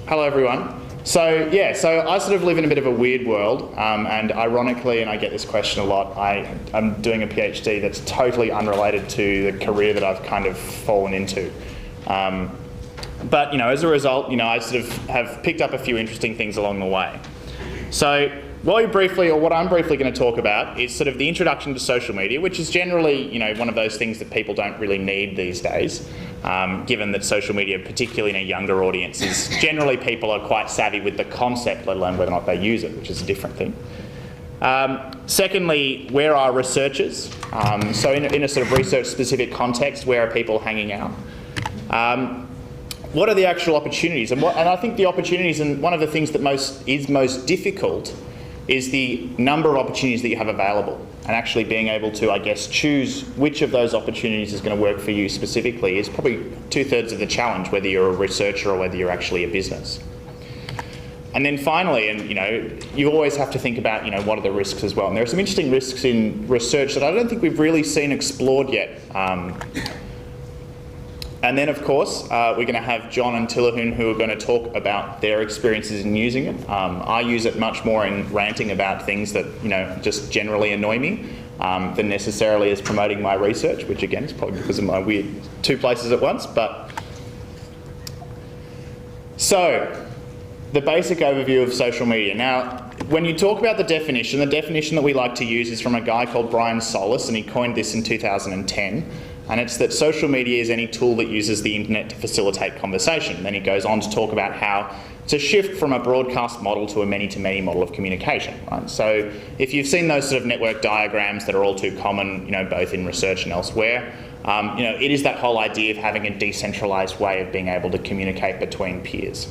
Hello everyone. So I sort of live in a bit of a weird world, and ironically, and I get this question a lot, I'm doing a PhD that's totally unrelated to the career that I've kind of fallen into. But as a result, I sort of have picked up a few interesting things along the way. So what I'm briefly going to talk about is sort of the introduction to social media, which is generally, one of those things that people don't really need these days, given that social media, particularly in a younger audience, is generally people are quite savvy with the concept, let alone whether or not they use it, which is a different thing. Secondly, where are researchers? So in a sort of research-specific context, where are people hanging out? What are the actual opportunities? And I think the opportunities, and one of the things that is most difficult, is the number of opportunities that you have available, and actually being able to, I guess, choose which of those opportunities is going to work for you specifically is probably 2/3 of the challenge, whether you're a researcher or whether you're actually a business. And then finally, and you always have to think about, what are the risks as well. And there are some interesting risks in research that I don't think we've really seen explored yet. And then, of course, we're going to have John and Tillahun, who are going to talk about their experiences in using it. I use it much more in ranting about things that, just generally annoy me than necessarily as promoting my research, which again is probably because of my weird two places at once. So, the basic overview of social media. Now, when you talk about the definition that we like to use is from a guy called Brian Solis, and he coined this in 2010. And it's that social media is any tool that uses the internet to facilitate conversation. Then he goes on to talk about how it's a shift from a broadcast model to a many-to-many model of communication. Right? So if you've seen those sort of network diagrams that are all too common, both in research and elsewhere, it is that whole idea of having a decentralised way of being able to communicate between peers.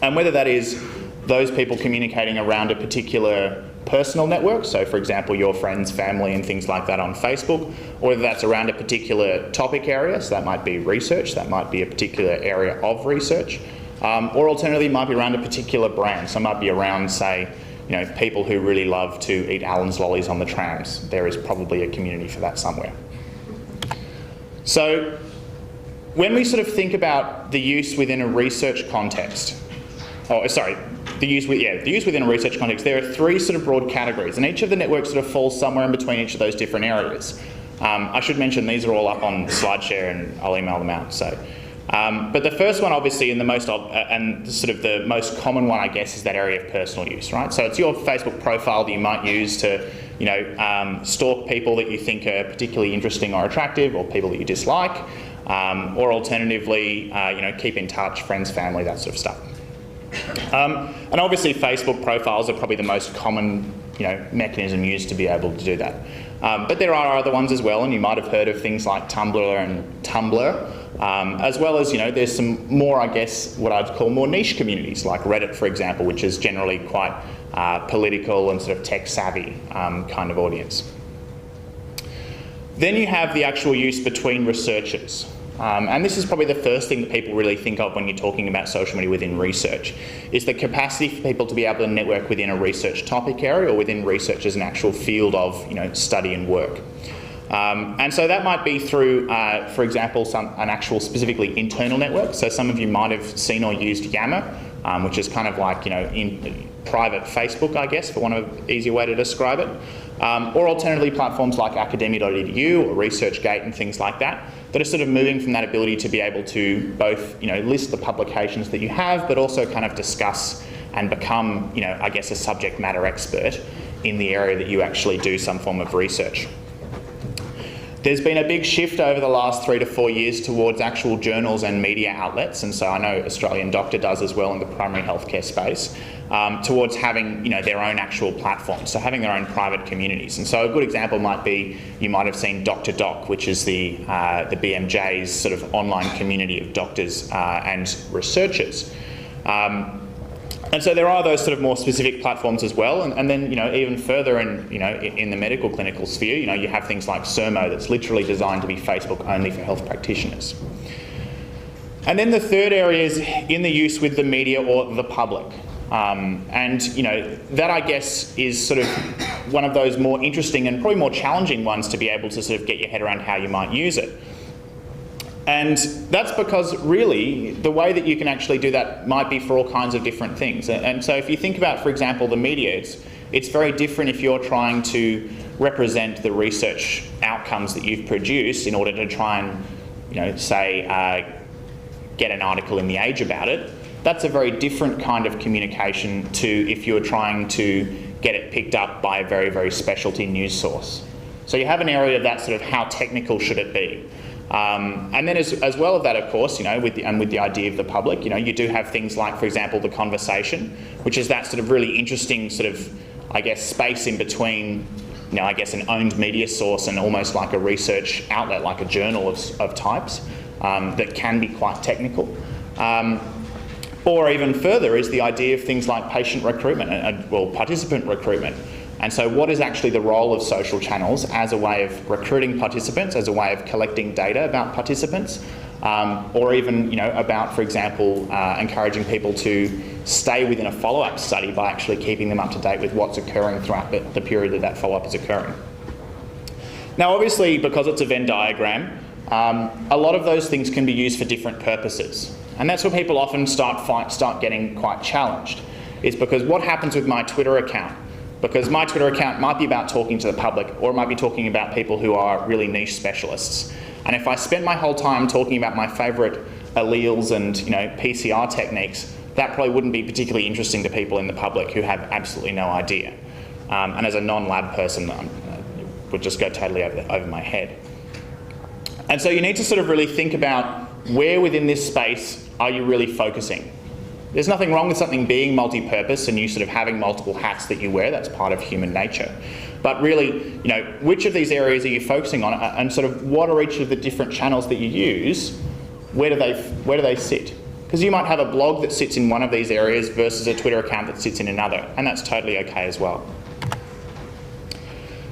And whether that is those people communicating around a particular personal network, so for example your friends, family and things like that on Facebook, or whether that's around a particular topic area, so that might be research, that might be a particular area of research, or alternatively it might be around a particular brand, so it might be around, say, people who really love to eat Allen's lollies on the trams. There is probably a community for that somewhere. So when we sort of think about the use within a research context, the use within a research context, there are three sort of broad categories, and each of the networks sort of falls somewhere in between each of those different areas. I should mention these are all up on SlideShare, and I'll email them out. So, but the first one, obviously, and the most common one, I guess, is that area of personal use, right? So it's your Facebook profile that you might use to, stalk people that you think are particularly interesting or attractive, or people that you dislike, or alternatively, keep in touch, friends, family, that sort of stuff. And obviously Facebook profiles are probably the most common mechanism used to be able to do that. But there are other ones as well, and you might have heard of things like Tumblr and Tumblr, as well as there's some more, I guess, what I'd call more niche communities like Reddit, for example, which is generally quite political and sort of tech savvy kind of audience. Then you have the actual use between researchers. And this is probably the first thing that people really think of when you're talking about social media within research, is the capacity for people to be able to network within a research topic area or within research as an actual field of study and work. And so that might be through, for example, an actual specifically internal network. So some of you might have seen or used Yammer, which is kind of like in private Facebook, I guess, for one of an easier way to describe it. Or alternatively platforms like academia.edu or ResearchGate and things like that are sort of moving from that ability to be able to both list the publications that you have, but also kind of discuss and become I guess a subject matter expert in the area that you actually do some form of research. There's been a big shift over the last 3 to 4 years towards actual journals and media outlets, and so I know Australian Doctor does as well in the primary healthcare space, towards having their own actual platforms, so having their own private communities. And so a good example might be, you might have seen Dr. Doc, which is the BMJ's sort of online community of doctors and researchers. And so there are those sort of more specific platforms as well, and then even further in the medical clinical sphere, you have things like Sermo that's literally designed to be Facebook only for health practitioners. And then the third area is in the use with the media or the public. And that I guess is sort of one of those more interesting and probably more challenging ones to be able to sort of get your head around how you might use it. And that's because really the way that you can actually do that might be for all kinds of different things. And so if you think about, for example, the media, it's very different if you're trying to represent the research outcomes that you've produced in order to try and, say, get an article in The Age about it. That's a very different kind of communication to if you're trying to get it picked up by a very, very specialty news source. So you have an area of that sort of how technical should it be. And then as well as that, of course, with the idea of the public, you do have things like, for example, the conversation, which is that sort of really interesting sort of, I guess, space in between, I guess, an owned media source and almost like a research outlet, like a journal of types, that can be quite technical. Or even further is the idea of things like patient recruitment and participant recruitment. And so what is actually the role of social channels as a way of recruiting participants, as a way of collecting data about participants, or even about, for example, encouraging people to stay within a follow-up study by actually keeping them up to date with what's occurring throughout the period that follow-up is occurring. Now obviously, because it's a Venn diagram, a lot of those things can be used for different purposes. And that's where people often start getting quite challenged, is because what happens with my Twitter account? Because my Twitter account might be about talking to the public, or it might be talking about people who are really niche specialists. And if I spent my whole time talking about my favourite alleles and PCR techniques, that probably wouldn't be particularly interesting to people in the public who have absolutely no idea. And as a non-lab person, it would just go totally over my head. And so you need to sort of really think about where within this space are you really focusing. There's nothing wrong with something being multi-purpose and you sort of having multiple hats that you wear. That's part of human nature. But really, which of these areas are you focusing on, and sort of what are each of the different channels that you use? Where do they sit? Because you might have a blog that sits in one of these areas versus a Twitter account that sits in another, and that's totally okay as well.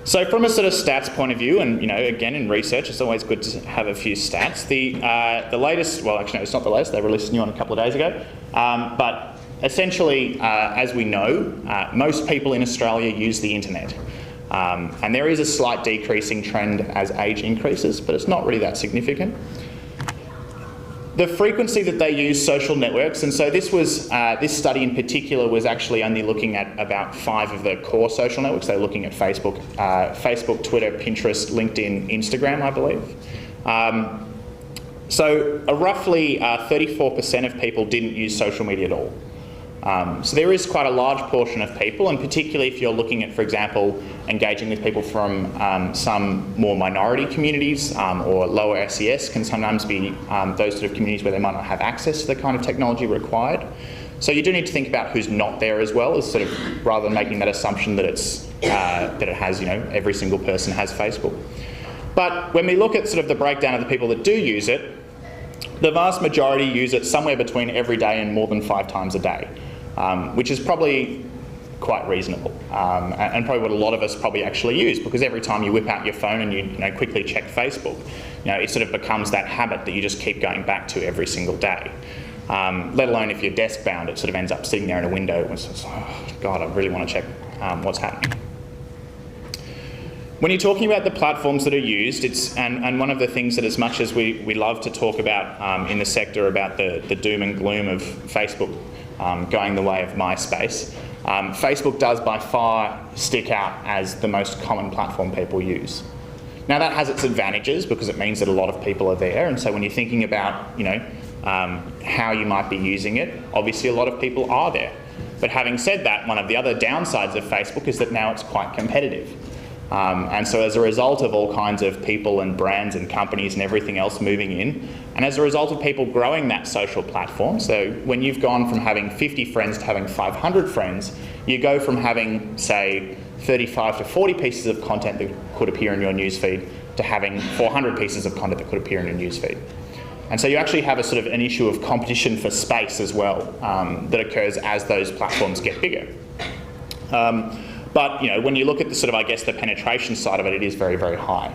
So from a sort of stats point of view, and again in research, it's always good to have a few stats. The latest, well actually no, it's not the latest, they released a new one a couple of days ago, but essentially, as we know, most people in Australia use the internet. And there is a slight decreasing trend as age increases, but it's not really that significant. The frequency that they use social networks, and so this study in particular was actually only looking at about 5 of the core social networks. They were looking at Facebook, Twitter, Pinterest, LinkedIn, Instagram, I believe. So roughly 34% of people didn't use social media at all. So there is quite a large portion of people, and particularly if you're looking at, for example, engaging with people from some more minority communities or lower SES can sometimes be those sort of communities where they might not have access to the kind of technology required. So you do need to think about who's not there as well, as sort of rather than making that assumption that that it has, every single person has Facebook. But when we look at sort of the breakdown of the people that do use it, the vast majority use it somewhere between every day and more than 5 times a day, which is probably quite reasonable, and probably what a lot of us probably actually use, because every time you whip out your phone and you quickly check Facebook, it sort of becomes that habit that you just keep going back to every single day. Let alone if you're desk bound, it sort of ends up sitting there in a window and it's oh God, I really want to check what's happening. When you're talking about the platforms that are used, and one of the things that as much as we love to talk about in the sector about the doom and gloom of Facebook going the way of MySpace, Facebook does by far stick out as the most common platform people use. Now that has its advantages because it means that a lot of people are there, and so when you're thinking about how you might be using it, obviously a lot of people are there. But having said that, one of the other downsides of Facebook is that now it's quite competitive. And so as a result of all kinds of people and brands and companies and everything else moving in, and as a result of people growing that social platform, so when you've gone from having 50 friends to having 500 friends, you go from having, say, 35 to 40 pieces of content that could appear in your newsfeed to having 400 pieces of content that could appear in your newsfeed. And so you actually have a sort of an issue of competition for space as well that occurs as those platforms get bigger. But when you look at the sort of, I guess, the penetration side of it, it is very, very high.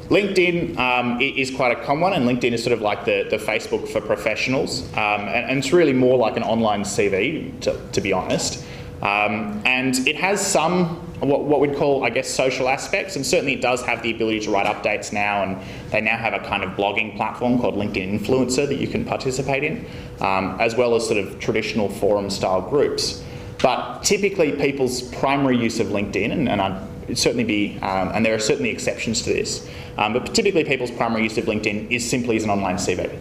LinkedIn is quite a common one, and LinkedIn is sort of like the Facebook for professionals, and it's really more like an online CV, to be honest. And it has some what we'd call, I guess, social aspects, and certainly it does have the ability to write updates now, and they now have a kind of blogging platform called LinkedIn Influencer that you can participate in, as well as sort of traditional forum-style groups. But typically people's primary use of LinkedIn, and I'd certainly be, and there are certainly exceptions to this, but typically people's primary use of LinkedIn is simply as an online CV.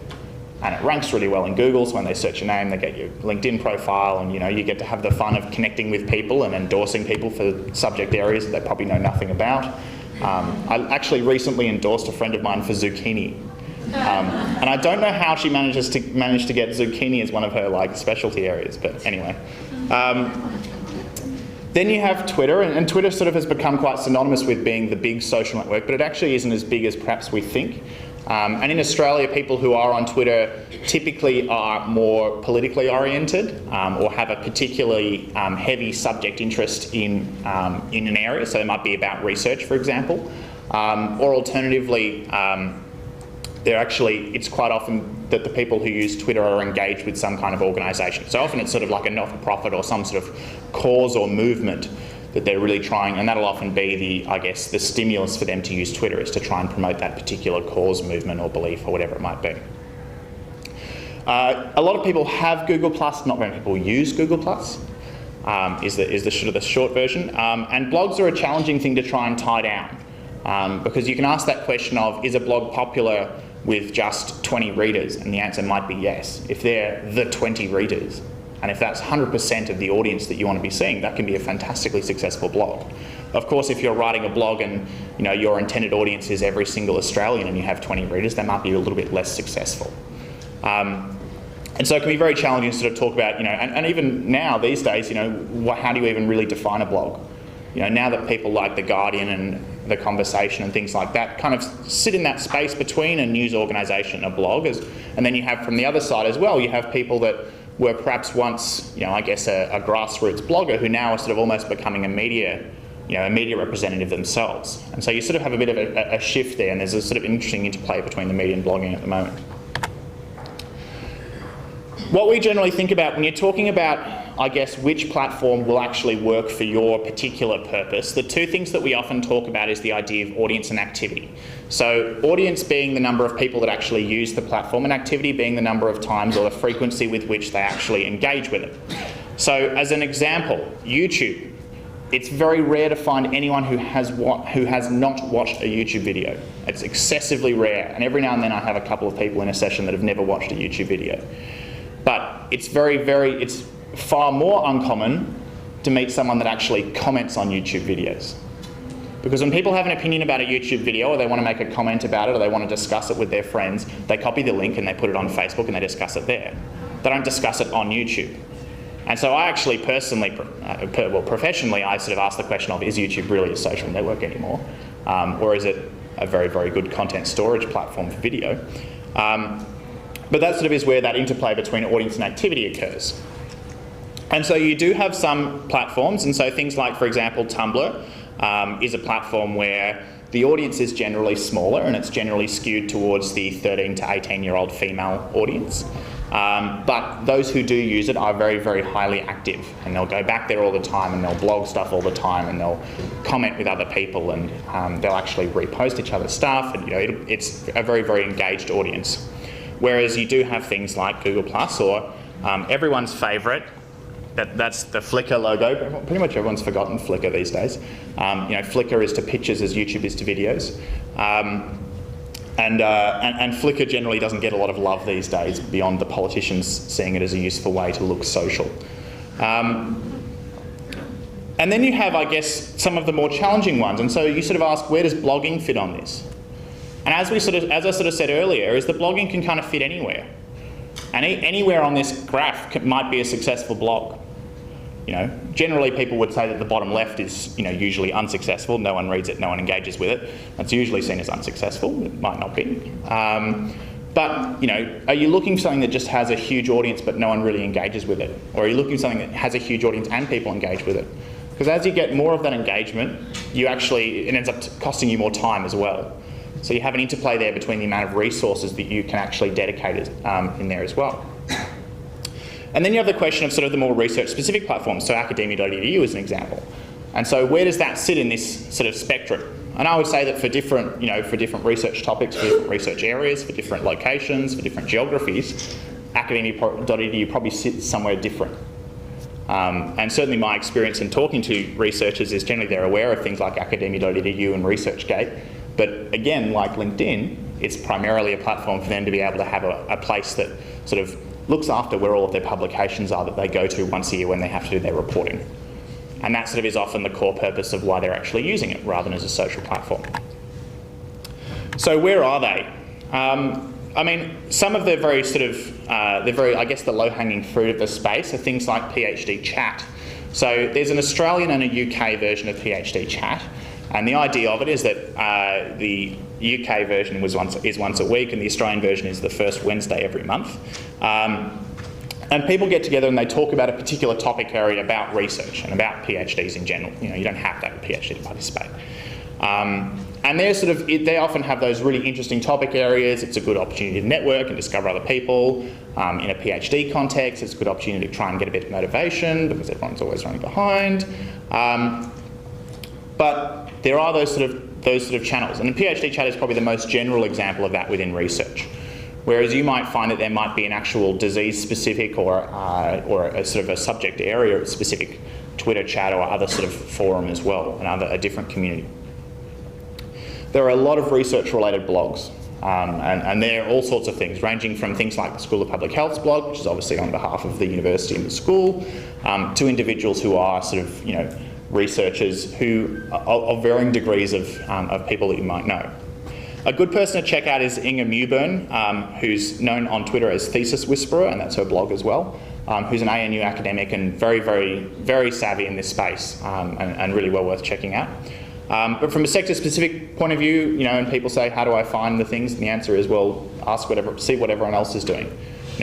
And it ranks really well in Google, so when they search your name, they get your LinkedIn profile, and you get to have the fun of connecting with people and endorsing people for subject areas that they probably know nothing about. I actually recently endorsed a friend of mine for zucchini. And I don't know how she managed to get zucchini as one of her specialty areas, but anyway. Then you have Twitter, and Twitter sort of has become quite synonymous with being the big social network, but it actually isn't as big as perhaps we think. And in Australia, people who are on Twitter typically are more politically oriented or have a particularly heavy subject interest in an area, so it might be about research, for example, or alternatively, it's quite often that the people who use Twitter are engaged with some kind of organisation. So often it's sort of like a not-for-profit or some sort of cause or movement that they're really trying, and that'll often be the stimulus for them to use Twitter, is to try and promote that particular cause, movement or belief or whatever it might be. A lot of people have Google+, not many people use Google+, is the short version. And blogs are a challenging thing to try and tie down, because you can ask that question of, is a blog popular with just 20 readers? And the answer might be yes. If they're the 20 readers, and if that's 100% of the audience that you want to be seeing, that can be a fantastically successful blog. Of course, if you're writing a blog and your intended audience is every single Australian and you have 20 readers, that might be a little bit less successful. And so it can be very challenging to sort of talk about, and even now these days, how do you even really define a blog? Now that people like The Guardian and The Conversation and things like that kind of sit in that space between a news organisation and a blog, and then you have from the other side as well, you have people that were perhaps once, a grassroots blogger who now are sort of almost becoming a media representative themselves. And so you sort of have a bit of a shift there, and there's a sort of interesting interplay between the media and blogging at the moment. What we generally think about when you're talking about, which platform will actually work for your particular purpose, the two things that we often talk about is the idea of audience and activity. So audience being the number of people that actually use the platform, and activity being the number of times or the frequency with which they actually engage with it. So as an example, YouTube. It's very rare to find anyone who has not watched a YouTube video. It's excessively rare, and every now and then I have a couple of people in a session that have never watched a YouTube video. But it's it's far more uncommon to meet someone that actually comments on YouTube videos. Because when people have an opinion about a YouTube video, or they want to make a comment about it, or they want to discuss it with their friends, they copy the link and they put it on Facebook and they discuss it there. They don't discuss it on YouTube. And so I actually personally, professionally, I sort of ask the question of, is YouTube really a social network anymore? Or is it a very, very good content storage platform for video? But that sort of is where that interplay between audience and activity occurs. And so you do have some platforms, and so things like, for example, Tumblr is a platform where the audience is generally smaller, and it's generally skewed towards the 13 to 18-year-old female audience. But those who do use it are very, very highly active, and they'll go back there all the time, and they'll blog stuff all the time, and they'll comment with other people, and they'll actually repost each other's stuff, and it's a very, very engaged audience. Whereas you do have things like Google+, or everyone's favourite, that's the Flickr logo. Pretty much everyone's forgotten Flickr these days. Flickr is to pictures as YouTube is to videos. And Flickr generally doesn't get a lot of love these days beyond the politicians seeing it as a useful way to look social. And then you have, some of the more challenging ones. And so you sort of ask, where does blogging fit on this? And as I sort of said earlier, is that blogging can kind of fit anywhere. And anywhere on this graph might be a successful blog. Generally people would say that the bottom left is, usually unsuccessful. No one reads it, no one engages with it. That's usually seen as unsuccessful. It might not be. But, are you looking for something that just has a huge audience but no one really engages with it? Or are you looking for something that has a huge audience and people engage with it? Because as you get more of that engagement, it ends up costing you more time as well. So you have an interplay there between the amount of resources that you can actually dedicate in there as well. And then you have the question of sort of the more research-specific platforms. So academia.edu is an example. And so where does that sit in this sort of spectrum? And I would say that for different, for different research topics, for different research areas, for different locations, for different geographies, academia.edu probably sits somewhere different. And certainly my experience in talking to researchers is generally they're aware of things like academia.edu and ResearchGate, but again, like LinkedIn, it's primarily a platform for them to be able to have a place that sort of looks after where all of their publications are that they go to once a year when they have to do their reporting. And that sort of is often the core purpose of why they're actually using it rather than as a social platform. So where are they? I mean, some of the very sort of, I guess the low-hanging fruit of the space are things like PhD chat. So there's an Australian and a UK version of PhD chat, and the idea of it is that the UK version is once a week, and the Australian version is the first Wednesday every month. And people get together and they talk about a particular topic area about research and about PhDs in general. You don't have to have a PhD to participate. And they often have those really interesting topic areas. It's a good opportunity to network and discover other people. In a PhD context, it's a good opportunity to try and get a bit of motivation because everyone's always running behind. But there are those sort of channels, and the PhD chat is probably the most general example of that within research. Whereas you might find that there might be an actual disease-specific or a sort of a subject area specific Twitter chat or other sort of forum as well, a different community. There are a lot of research-related blogs, and they're all sorts of things, ranging from things like the School of Public Health's blog, which is obviously on behalf of the university and the school, to individuals who are sort of, researchers who of varying degrees of people that you might know. A good person to check out is Inga Mewburn, who's known on Twitter as Thesis Whisperer, and that's her blog as well, who's an ANU academic and very, very, very savvy in this space, and really well worth checking out. But from a sector-specific point of view, and people say, how do I find the things? And the answer is, well, see what everyone else is doing.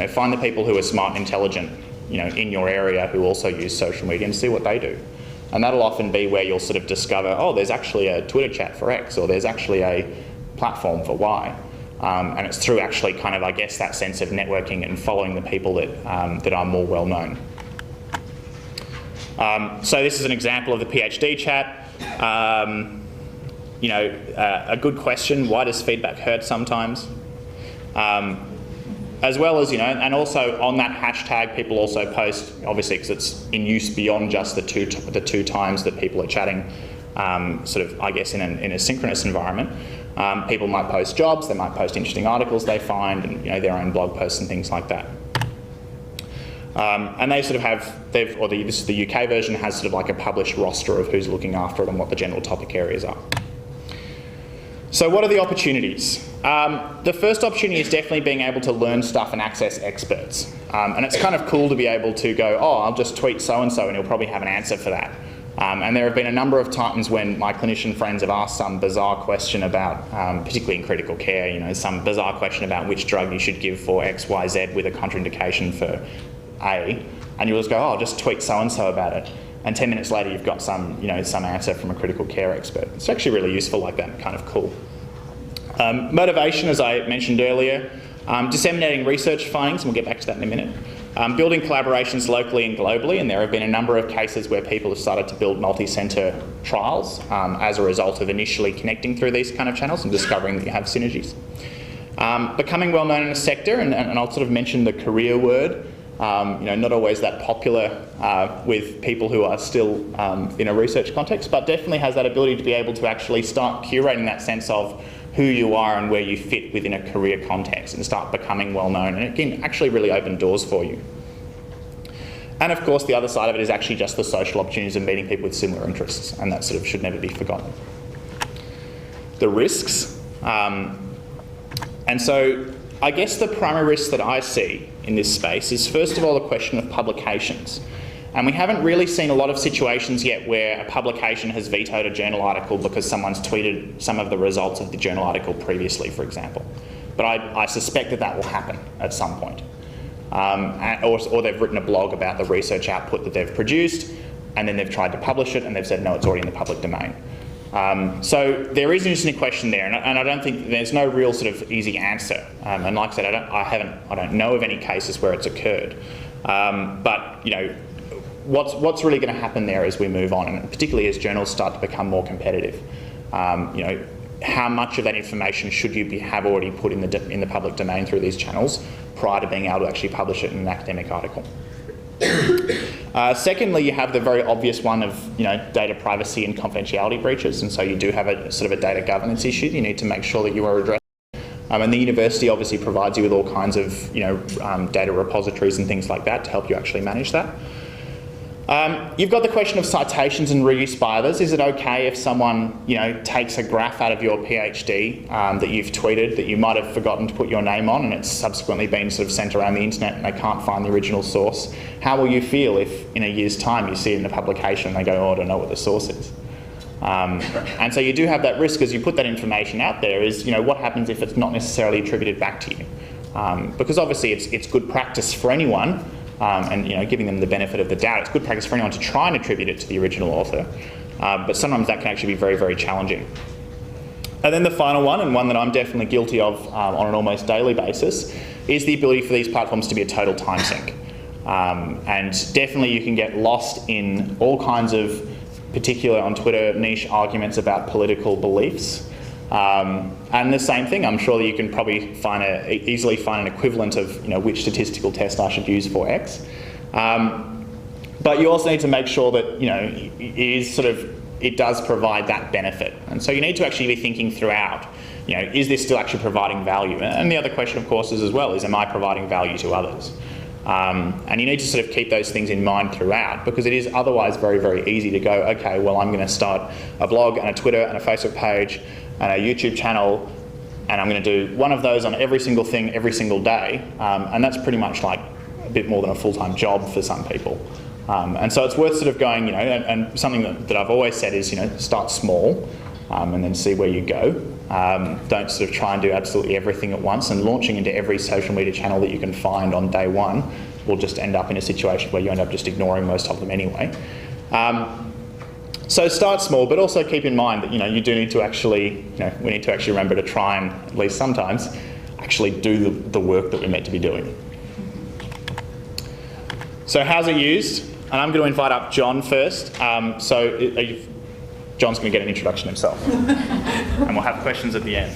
Find the people who are smart and intelligent, in your area who also use social media and see what they do. And that'll often be where you'll sort of discover, oh, there's actually a Twitter chat for X, or there's actually a platform for Y. And it's through actually kind of, I guess, that sense of networking and following the people that are more well known. So this is an example of the PhD chat. A good question, why does feedback hurt sometimes? As well as, and also on that hashtag, people also post, obviously because it's in use beyond just the two times that people are chatting, sort of, I guess, in a synchronous environment. People might post jobs, they might post interesting articles they find, and their own blog posts and things like that. And they sort of have, the UK version has sort of like a published roster of who's looking after it and what the general topic areas are. So what are the opportunities? The first opportunity is definitely being able to learn stuff and access experts. And it's kind of cool to be able to go, oh, I'll just tweet so-and-so and he'll probably have an answer for that. And there have been a number of times when my clinician friends have asked some bizarre question about, particularly in critical care, some bizarre question about which drug you should give for X, Y, Z with a contraindication for A, and you'll just go, oh, just tweet so-and-so about it. And 10 minutes later, you've got some answer from a critical care expert. It's actually really useful like that, kind of cool. Motivation, as I mentioned earlier, disseminating research findings, and we'll get back to that in a minute. Building collaborations locally and globally, and there have been a number of cases where people have started to build multi-centre trials as a result of initially connecting through these kind of channels and discovering that you have synergies. Becoming well known in a sector, and I'll sort of mention the career word, not always that popular with people who are still in a research context, but definitely has that ability to be able to actually start curating that sense of who you are and where you fit within a career context and start becoming well known, and it can actually really open doors for you. And of course the other side of it is actually just the social opportunities of meeting people with similar interests, and that sort of should never be forgotten. The risks, and so I guess the primary risk that I see in this space is first of all the question of publications. And we haven't really seen a lot of situations yet where a publication has vetoed a journal article because someone's tweeted some of the results of the journal article previously, for example. But I suspect that will happen at some point. Or they've written a blog about the research output that they've produced, and then they've tried to publish it and they've said, no, it's already in the public domain. So there is an interesting question there, and I don't think there's no real sort of easy answer. And like I said, I don't know of any cases where it's occurred. But what's really going to happen there as we move on, and particularly as journals start to become more competitive. You know, how much of that information should you have already put in the public domain through these channels prior to being able to actually publish it in an academic article? Secondly, you have the very obvious one of, you know, data privacy and confidentiality breaches, and so you do have a sort of a data governance issue you need to make sure that you are addressing. And the university obviously provides you with all kinds of, you know, data repositories and things like that to help you actually manage that. You've got the question of citations and reuse by others. Is it okay if someone, you know, takes a graph out of your PhD that you've tweeted that you might have forgotten to put your name on, and it's subsequently been sort of sent around the internet and they can't find the original source? How will you feel if in a year's time you see it in a publication and they go, oh, I don't know what the source is? And so you do have that risk as you put that information out there is, you know, what happens if it's not necessarily attributed back to you? Because obviously it's good practice for anyone, and, you know, giving them the benefit of the doubt, it's good practice for anyone to try and attribute it to the original author. But sometimes that can actually be very, very challenging. And then the final one, and one that I'm definitely guilty of on an almost daily basis, is the ability for these platforms to be a total time sink. And definitely you can get lost in all kinds of, particularly on Twitter, niche arguments about political beliefs. And the same thing, I'm sure that you can probably easily find an equivalent of, you know, which statistical test I should use for X. But you also need to make sure that, you know, it does provide that benefit. And so you need to actually be thinking throughout, you know, is this still actually providing value? And the other question, of course, is as well, is am I providing value to others? And you need to sort of keep those things in mind throughout, because it is otherwise very, very easy to go, okay, well, I'm going to start a blog and a Twitter and a Facebook page and a YouTube channel, and I'm going to do one of those on every single thing every single day, and that's pretty much like a bit more than a full-time job for some people. And so it's worth sort of going, you know, and something that I've always said is, you know, start small and then see where you go. Don't sort of try and do absolutely everything at once, and launching into every social media channel that you can find on day one will just end up in a situation where you end up just ignoring most of them anyway. So start small, but also keep in mind that, you know, you do need to actually, you know, we need to actually remember to try and, at least sometimes, actually do the work that we're meant to be doing. So how's it used? And I'm going to invite up John first. John's going to get an introduction himself. And we'll have questions at the end.